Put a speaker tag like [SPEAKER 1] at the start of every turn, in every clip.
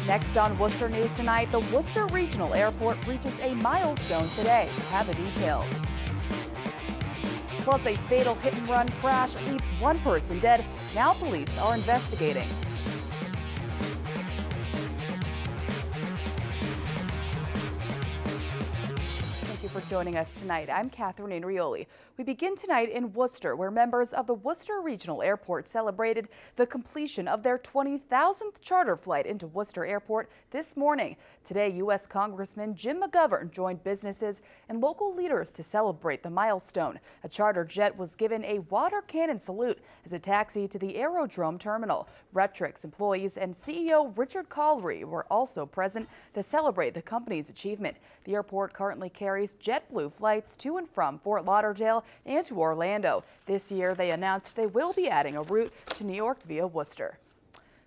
[SPEAKER 1] Next on Worcester News Tonight, the Worcester Regional Airport reaches a milestone today. We'll have the details. Plus, a fatal hit-and-run crash leaves one person dead. Now police are investigating. For joining us tonight. I'm Catherine Inrioli. We begin tonight in Worcester, where members of the Worcester Regional Airport celebrated the completion of their 20,000th charter flight into Worcester Airport this morning. Today, U.S. Congressman Jim McGovern joined businesses and local leaders to celebrate the milestone. A charter jet was given a water cannon salute as a taxi to the aerodrome terminal. Rectrix employees and CEO Richard Collery were also present to celebrate the company's achievement. The airport currently carries JetBlue flights to and from Fort Lauderdale and to Orlando. This year, they announced they will be adding a route to New York via Worcester.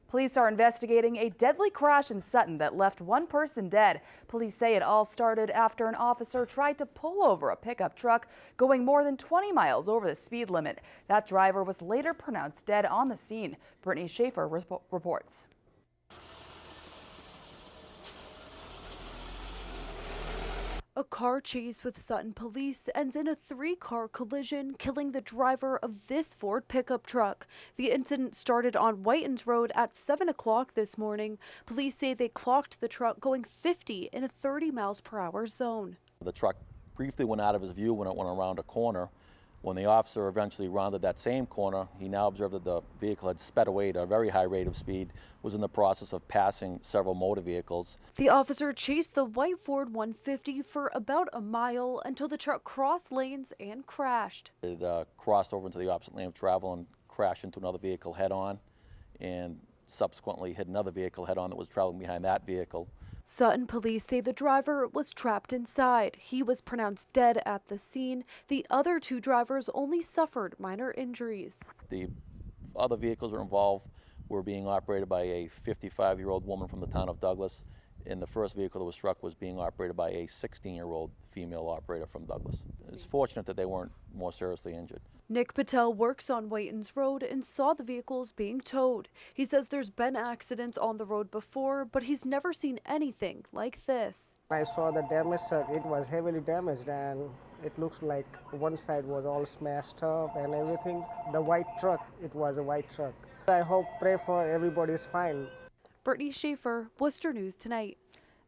[SPEAKER 1] Police are investigating a deadly crash in Sutton that left one person dead. Police say it all started after an officer tried to pull over a pickup truck going more than 20 miles over the speed limit. That driver was later pronounced dead on the scene. Brittany Schaefer reports.
[SPEAKER 2] A car chase with Sutton police ends in a three-car collision, killing the driver of this Ford pickup truck. The incident started on Whitens Road at 7 o'clock this morning. Police say they clocked the truck going 50 in a 30 miles per hour zone.
[SPEAKER 3] The truck briefly went out of his view when it went around a corner. When the officer eventually rounded that same corner, he now observed that the vehicle had sped away at a very high rate of speed, was in the process of passing several motor vehicles.
[SPEAKER 2] The officer chased the white Ford 150 for about a mile until the truck crossed lanes and crashed.
[SPEAKER 3] It crossed over into the opposite lane of travel and crashed into another vehicle head-on, and subsequently hit another vehicle head-on that was traveling behind that vehicle.
[SPEAKER 2] Sutton police say the driver was trapped inside. He was pronounced dead at the scene. The other two drivers only suffered minor injuries.
[SPEAKER 3] The other vehicles that were involved were being operated by a 55-year-old woman from the town of Douglas, and the first vehicle that was struck was being operated by a 16-year-old female operator from Douglas. It's fortunate that they weren't more seriously injured.
[SPEAKER 2] Nick Patel works on Whitens Road and saw the vehicles being towed. He says there's been accidents on the road before, but he's never seen anything like this.
[SPEAKER 4] I saw the damage truck. It was heavily damaged, and it looks like one side was all smashed up and everything. The white truck, it was a white truck. I hope, pray for everybody's fine.
[SPEAKER 2] Brittany Schaefer, Worcester News Tonight.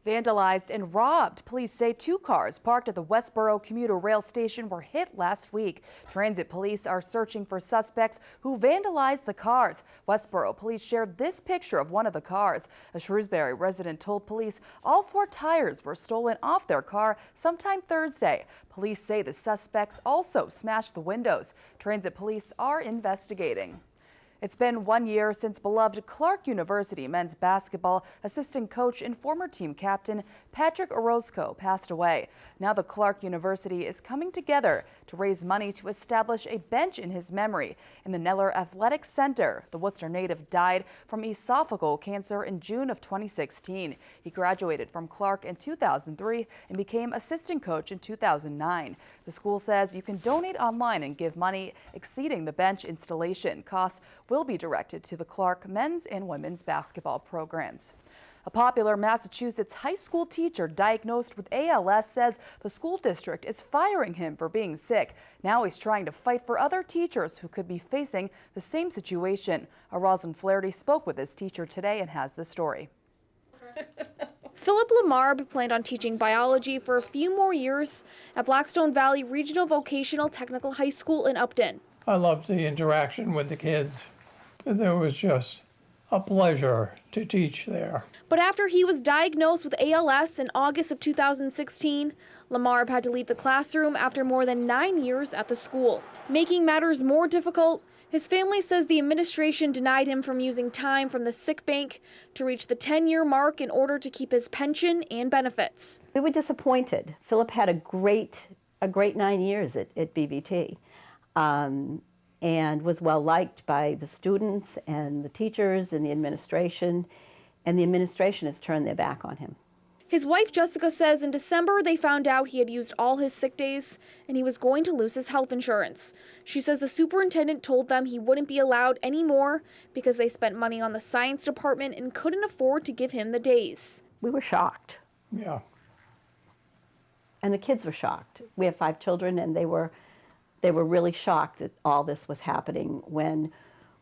[SPEAKER 1] Vandalized and robbed. Police say two cars parked at the Westborough commuter rail station were hit last week. Transit police are searching for suspects who vandalized the cars. Westborough police shared this picture of one of the cars. A Shrewsbury resident told police all four tires were stolen off their car sometime Thursday. Police say the suspects also smashed the windows. Transit police are investigating. It's been 1 year since beloved Clark University men's basketball assistant coach and former team captain Patrick Oroszko passed away. Now the Clark University is coming together to raise money to establish a bench in his memory in the Neller Athletic Center. The Worcester native died from esophageal cancer in June of 2016. He graduated from Clark in 2003 and became assistant coach in 2009. The school says you can donate online and give money exceeding the bench installation. Costs will be directed to the Clark men's and women's basketball programs. A popular Massachusetts high school teacher diagnosed with ALS says the school district is firing him for being sick. Now he's trying to fight for other teachers who could be facing the same situation. Roslyn Flaherty spoke with his teacher today and has the story.
[SPEAKER 5] Philip Lamarb planned on teaching biology for a few more years at Blackstone Valley Regional Vocational Technical High School in Upton.
[SPEAKER 6] I loved the interaction with the kids. There was just a pleasure to teach there.
[SPEAKER 5] But after he was diagnosed with ALS in August of 2016, Lamarb had to leave the classroom after more than 9 years at the school. Making matters more difficult, his family says the administration denied him from using time from the sick bank to reach the 10-year mark in order to keep his pension and benefits.
[SPEAKER 7] We were disappointed. Philip had a great 9 years at BVT. And was well liked by the students and the teachers and the administration has turned their back on him.
[SPEAKER 5] His wife Jessica says in December they found out he had used all his sick days and he was going to lose his health insurance. She says the superintendent told them he wouldn't be allowed anymore because they spent money on the science department and couldn't afford to give him the days.
[SPEAKER 7] We were shocked.
[SPEAKER 6] Yeah.
[SPEAKER 7] And the kids were shocked. We have 5 children, and they were really shocked that all this was happening when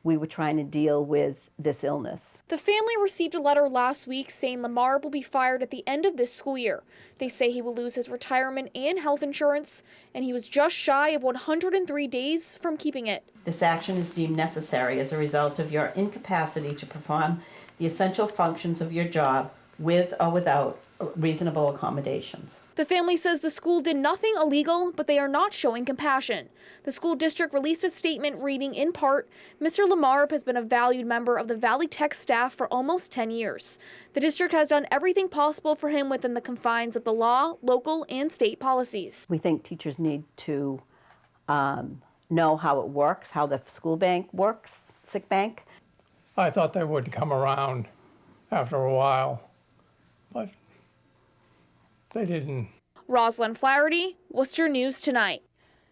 [SPEAKER 7] we were trying to deal with this illness.
[SPEAKER 5] The family received a letter last week saying Lamar will be fired at the end of this school year. They say he will lose his retirement and health insurance, and he was just shy of 103 days from keeping it.
[SPEAKER 8] This action is deemed necessary as a result of your incapacity to perform the essential functions of your job with or without reasonable accommodations.
[SPEAKER 5] The family says the school did nothing illegal, but they are not showing compassion. The school district released a statement reading in part, Mr. Lamar has been a valued member of the Valley Tech staff for almost 10 years. The district has done everything possible for him within the confines of the law, local, and state policies.
[SPEAKER 7] We think teachers need to know how it works, how the school bank works, sick bank.
[SPEAKER 6] I thought they would come around after a while, but they didn't.
[SPEAKER 5] Rosalind Flaherty, Worcester News Tonight.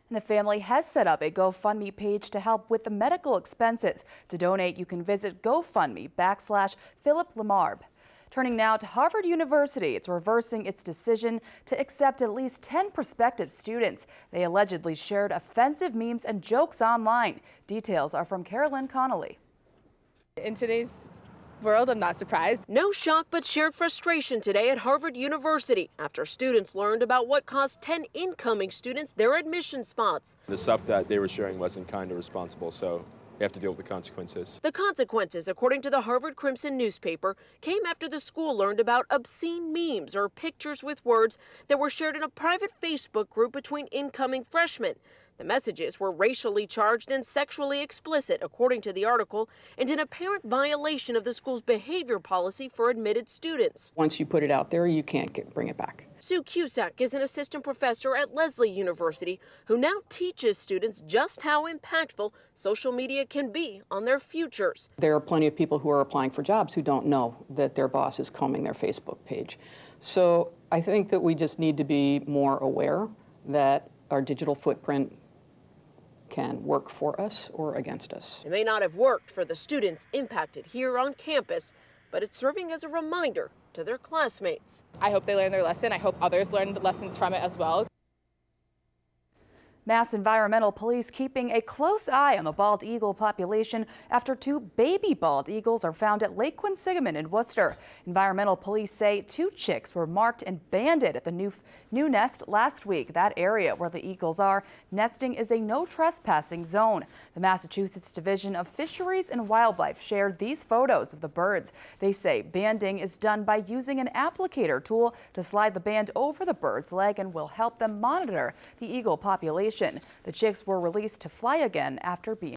[SPEAKER 1] And the family has set up a GoFundMe page to help with the medical expenses. To donate, you can visit GoFundMe/Philip Lamar. Turning now to Harvard University, it's reversing its decision to accept at least 10 prospective students. They allegedly shared offensive memes and jokes online. Details are from Carolyn Connolly.
[SPEAKER 9] In today's world, I'm not surprised.
[SPEAKER 10] No shock but shared frustration today at Harvard University after students learned about what cost 10 incoming students their admission spots.
[SPEAKER 11] The stuff that they were sharing wasn't kind or responsible, so they have to deal with the consequences.
[SPEAKER 10] The consequences, according to the Harvard Crimson newspaper, came after the school learned about obscene memes or pictures with words that were shared in a private Facebook group between incoming freshmen. The messages were racially charged and sexually explicit, according to the article, and in apparent violation of the school's behavior policy for admitted students.
[SPEAKER 12] Once you put it out there, you can't bring it back.
[SPEAKER 10] Sue Cusack is an assistant professor at Lesley University who now teaches students just how impactful social media can be on their futures.
[SPEAKER 12] There are plenty of people who are applying for jobs who don't know that their boss is combing their Facebook page. So I think that we just need to be more aware that our digital footprint can work for us or against us.
[SPEAKER 10] It may not have worked for the students impacted here on campus, but it's serving as a reminder to their classmates.
[SPEAKER 9] I hope they learn their lesson. I hope others learn the lessons from it as well.
[SPEAKER 1] Mass Environmental Police keeping a close eye on the bald eagle population after 2 baby bald eagles are found at Lake Quinsigamond in Worcester. Environmental Police say 2 chicks were marked and banded at the new nest last week. That area where the eagles are nesting is a no trespassing zone. The Massachusetts Division of Fisheries and Wildlife shared these photos of the birds. They say banding is done by using an applicator tool to slide the band over the bird's leg and will help them monitor the eagle population. The chicks were released to fly again after being